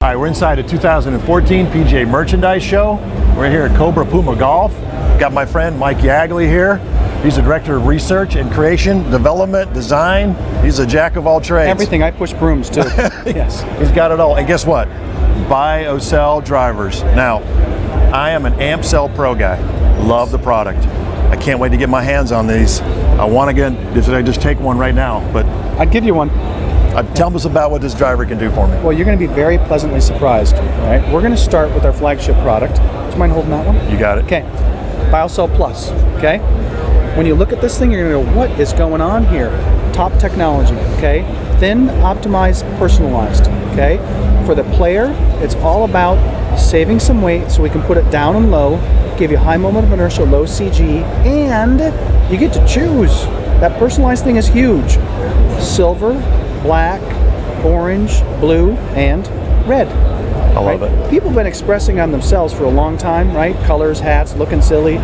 All right, we're inside a 2014 PGA Merchandise Show. We're here at Cobra Puma Golf. Got my friend Mike Yagley here. He's the Director of Research and Creation, Development, Design. He's a jack of all trades. Everything. I push brooms too. Yes. He's got it all. And guess what? BiO cell drivers. Now, I am an amp cell pro guy. Love the product. I can't wait to get my hands on these. I want to just take one right now, but I'd give you one. Tell us about what this driver can do for me. Well, you're going to be very pleasantly surprised. All right, we're going to start with our flagship product. Do you mind holding that one? You got it. Okay, BioCell Plus. Okay, when you look at this thing, you're going to go, "What is going on here?" Top technology. Okay, thin, optimized, personalized. Okay, for the player, it's all about saving some weight so we can put it down and low, give you high moment of inertia, low CG, and you get to choose. That personalized thing is huge. Silver, black, orange, blue, and red. I love it. People have been expressing on themselves for a long time, right? Colors, hats, looking silly,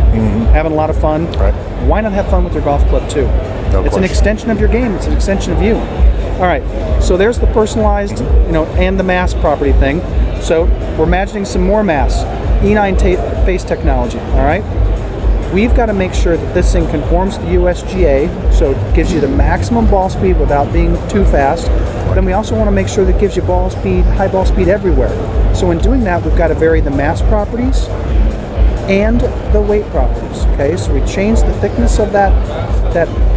having a lot of fun. Right. Why not have fun with your golf club too? No It's question. an extension of your game. It's an extension of you. All right. So there's the personalized, and the mass property thing. So we're imagining some more mass. E9 face technology. All right. We've got to make sure that this thing conforms to the USGA, so it gives you the maximum ball speed without being too fast. Then we also want to make sure that it gives you ball speed, high ball speed everywhere. So in doing that, we've got to vary the mass properties and the weight properties. Okay, so we change the thickness of that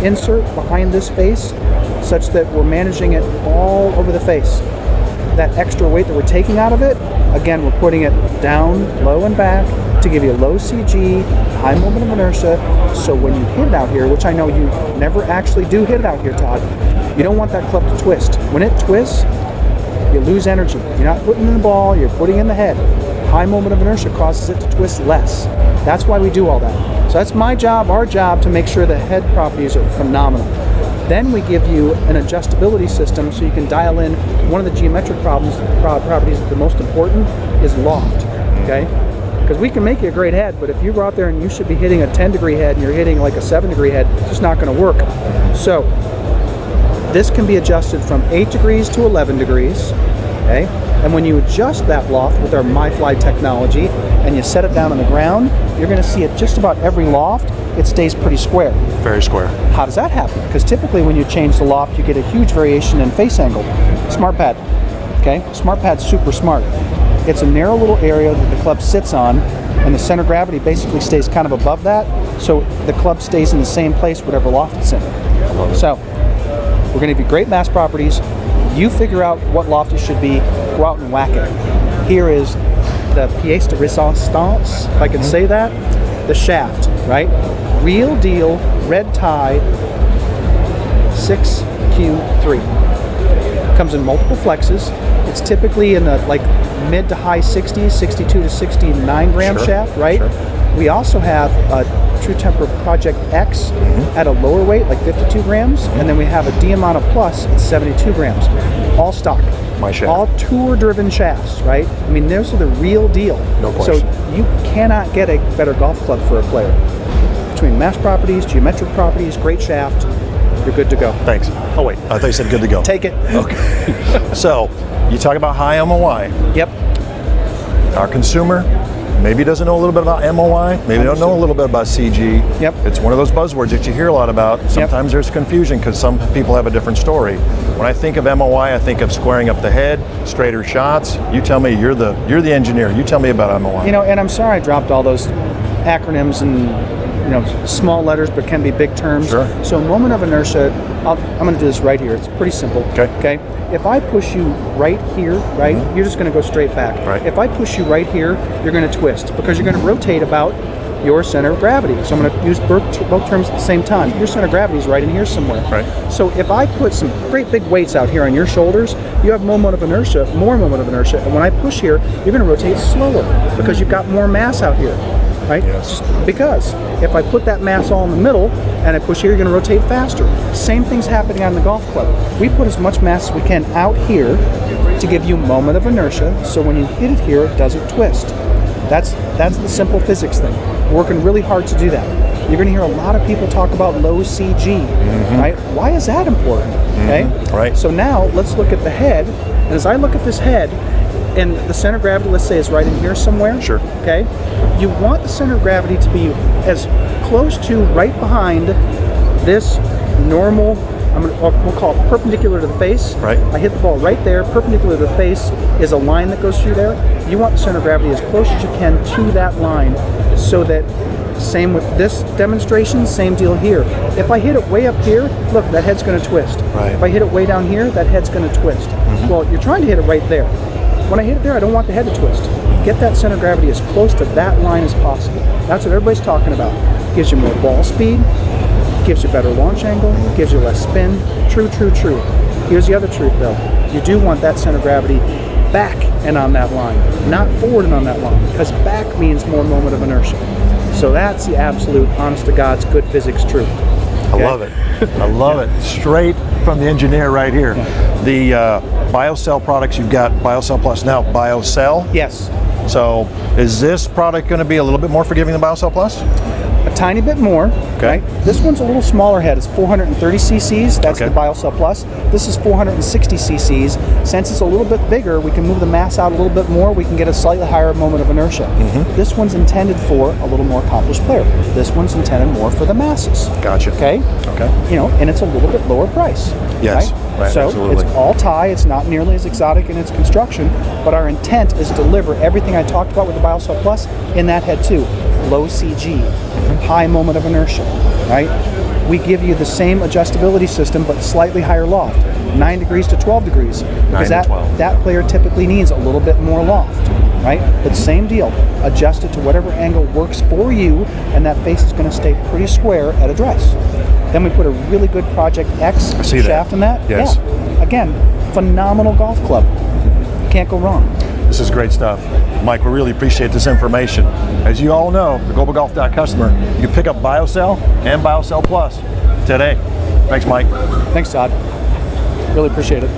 insert behind this face, such that we're managing it all over the face. That extra weight that we're taking out of it, again, we're putting it down, low and back, to give you low CG, high moment of inertia, so when you hit it out here, which I know you never actually do hit it out here, Todd, you don't want that club to twist. When it twists, you lose energy. You're not putting in the ball, you're putting in the head. High moment of inertia causes it to twist less. That's why we do all that. So that's my job, our job, to make sure the head properties are phenomenal. Then we give you an adjustability system so you can dial in. One of the geometric properties that the most important is loft, okay? Because we can make you a great head, but if you go out there and you should be hitting a 10-degree head and you're hitting like a 7-degree head, it's just not going to work. So this can be adjusted from 8 degrees to 11 degrees, okay? And when you adjust that loft with our MyFly technology and you set it down on the ground, you're going to see at just about every loft, it stays pretty square. Very square. How does that happen? Because typically when you change the loft, you get a huge variation in face angle. Smart pad, okay? Smart pad's super smart. It's a narrow little area that the club sits on, and the center of gravity basically stays kind of above that, so the club stays in the same place whatever loft it's in. So we're going to give you great mass properties. You figure out what loft it should be, go out and whack it. Here is the pièce de résistance, if I can say that, the shaft, right? Real deal, red tie, 6Q3. Comes in multiple flexes. It's typically in the mid to high 60s, 62 to 69 gram shaft, right? Sure. We also have a True Temper Project X at a lower weight, like 52 grams, and then we have a Diamante Plus at 72 grams. All stock. My shaft. All tour-driven shafts, right? I mean, those are the real deal. No question. So you cannot get a better golf club for a player. Between mass properties, geometric properties, great shaft, you're good to go. Thanks. Oh wait, I thought you said good to go. Take it. Okay. So, you talk about high MOI. Yep. Our consumer maybe doesn't know a little bit about MOI, maybe don't know a little bit about CG. Yep. It's one of those buzzwords that you hear a lot about. Sometimes there's confusion because some people have a different story. When I think of MOI, I think of squaring up the head, straighter shots. You tell me, you're the engineer. You tell me about MOI. And I'm sorry I dropped all those acronyms and small letters, but can be big terms. Sure. So moment of inertia, I'm going to do this right here. It's pretty simple. Okay. If I push you right here, right, you're just going to go straight back. Right. If I push you right here, you're going to twist because you're going to rotate about your center of gravity. So I'm going to use both terms at the same time. Your center of gravity is right in here somewhere. Right. So if I put some great big weights out here on your shoulders, you have more moment of inertia, and when I push here, you're going to rotate slower because you've got more mass out here. Right? Yes. Just because if I put that mass all in the middle and I push here, you're going to rotate faster. Same thing's happening on the golf club. We put as much mass as we can out here to give you moment of inertia, so when you hit it here, it doesn't twist. That's the simple physics thing. We're working really hard to do that. You're going to hear a lot of people talk about low CG, right? Why is that important? Okay. Right. So now let's look at the head, and as I look at this head, and the center of gravity, let's say, is right in here somewhere. Sure. Okay. You want the center of gravity to be as close to right behind this normal, we'll call it perpendicular to the face. Right. I hit the ball right there. Perpendicular to the face is a line that goes through there. You want the center of gravity as close as you can to that line, so that, same with this demonstration, same deal here. If I hit it way up here, look, that head's going to twist. Right. If I hit it way down here, that head's going to twist. Well, you're trying to hit it right there. When I hit it there, I don't want the head to twist. Get that center of gravity as close to that line as possible. That's what everybody's talking about. Gives you more ball speed, gives you better launch angle, gives you less spin. True, true, true. Here's the other truth though. You do want that center of gravity back and on that line, not forward and on that line, because back means more moment of inertia. So that's the absolute, honest to God's, good physics truth. I love it. I love it. Straight from the engineer right here. The BioCell products, you've got BioCell Plus, now BioCell. Yes. So is this product going to be a little bit more forgiving than BioCell Plus? A tiny bit more. Okay. Right? This one's a little smaller head. It's 430 cc's. That's Okay. the BioCell Plus. This is 460 cc's. Since it's a little bit bigger, we can move the mass out a little bit more. We can get a slightly higher moment of inertia. This one's intended for a little more accomplished player. This one's intended more for the masses. Gotcha. Okay. Okay. You know, and it's a little bit lower price. Yes. Right, So absolutely. it's all tie. It's not nearly as exotic in its construction, but our intent is to deliver everything I talked about with the BioCell Plus in that head too. Low CG, high moment of inertia, right? We give you the same adjustability system, but slightly higher loft, 9 degrees to 12 degrees, because 9 to 12. that player typically needs a little bit more loft, right? But same deal, adjust it to whatever angle works for you, and that face is going to stay pretty square at address. Then we put a really good Project X see that. shaft in that. Yes. Yeah. Again, phenomenal golf club. Can't go wrong. This is great stuff. Mike, we really appreciate this information. As you all know, the GlobalGolf customer, you can pick up BioCell and BioCell Plus today. Thanks, Mike. Thanks, Todd. Really appreciate it.